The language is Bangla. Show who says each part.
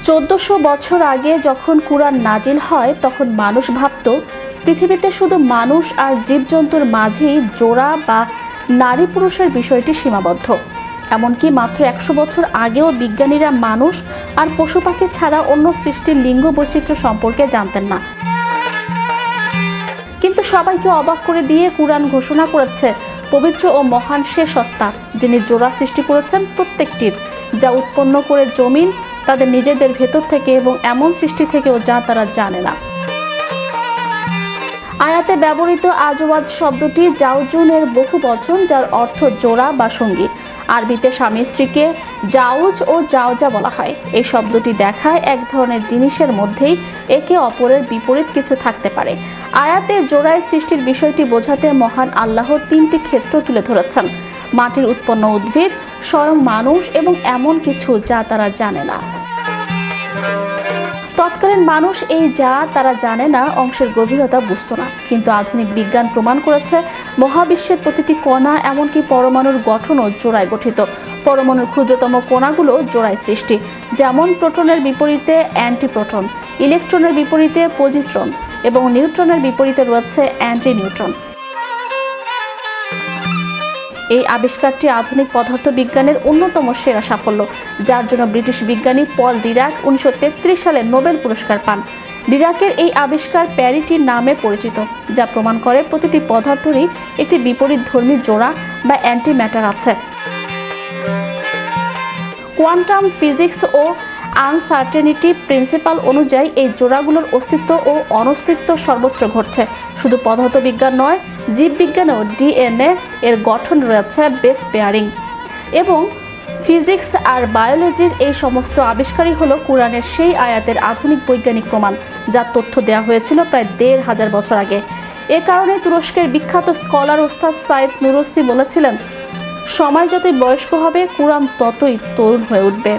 Speaker 1: 1400 বছর আগে যখন কুরআন নাজিল হয় তখন মানুষ ভাবত পৃথিবীতে শুধু মানুষ আর জীবজন্তুর মাঝেই জোড়া বা নারী পুরুষের বিষয়টি সীমাবদ্ধ। এমনকি মাত্র 100 বছর আগেও বিজ্ঞানীরা মানুষ আর পশু পাখি ছাড়া অন্য সৃষ্টির লিঙ্গ বৈচিত্র্য সম্পর্কে জানতেন না। কিন্তু সবাইকে অবাক করে দিয়ে কুরআন ঘোষণা করেছে পবিত্র ও মহান সে সত্তা যিনি জোড়া সৃষ্টি করেছেন প্রত্যেকটির, যা উৎপন্ন করে জমিন তাদের নিজেদের ভেতর থেকে এবং এমন সৃষ্টি থেকেও যা তারা জানে না। আয়াতে ব্যবহৃত আজওয়াজ শব্দটি জাওজুনের বহু বচন, যার অর্থ জোড়া বা সঙ্গী। আরবিতে স্বামী স্ত্রীকে জাউজ ও জাওজা বলা হয়। এই শব্দটি দেখায় এক ধরনের জিনিসের মধ্যেই একে অপরের বিপরীত কিছু থাকতে পারে। আয়াতে জোড়ায় সৃষ্টির বিষয়টি বোঝাতে মহান আল্লাহ 3টি ক্ষেত্র তুলে ধরেছেন: মাটির উৎপন্ন উদ্ভিদ, স্বয়ং মানুষ এবং এমন কিছু যা তারা জানে না। তৎকালীন মানুষ এই যা তারা জানে না অংশের গভীরতা বুঝত না, কিন্তু আধুনিক বিজ্ঞান প্রমাণ করেছে মহাবিশ্বের প্রতিটি কণা, এমনকি পরমাণুর গঠনও জোড়ায় গঠিত। পরমাণুর ক্ষুদ্রতম কণাগুলো জোড়ায় সৃষ্টি, যেমন প্রোটনের বিপরীতে অ্যান্টিপ্রোটন, ইলেকট্রনের বিপরীতে পজিট্রন এবং নিউট্রনের বিপরীতে রয়েছে অ্যান্টি নিউট্রন। এই আবিষ্কারটি আধুনিক পদার্থবিজ্ঞানের অন্যতম সেরা সাফল্য, যার জন্য ব্রিটিশ বিজ্ঞানী পল ডিরাক 1933 সালে নোবেল পুরস্কার পান। ডিরাকের এই আবিষ্কার প্যারিটি নামে পরিচিত, যা প্রমাণ করে প্রতিটি পদার্থেরই একটি বিপরীতধর্মী জোড়া বা অ্যান্টিম্যাটার আছে। কোয়ান্টাম ফিজিক্স ও আনসার্টেনিটি প্রিন্সিপাল অনুযায়ী এই জোড়াগুলোর অস্তিত্ব ও অনস্তিত্ব সর্বত্র ঘটছে। শুধু পদার্থবিজ্ঞান নয়, জীববিজ্ঞানেও ডিএনএ এর গঠন রয়েছে বেস পেয়ারিং। এবং ফিজিক্স আর বায়োলজির এই সমস্ত আবিষ্কারই হলো কুরআনের সেই আয়াতের আধুনিক বৈজ্ঞানিক প্রমাণ, যার তথ্য দেওয়া হয়েছিল প্রায় 1500 বছর আগে। এ কারণে তুরস্কের বিখ্যাত স্কলার ওস্তাদ সাইদ নুরসি বলেছিলেন, সময় যতই বয়স্ক হবে কুরআন ততই তরুণ হয়ে উঠবে।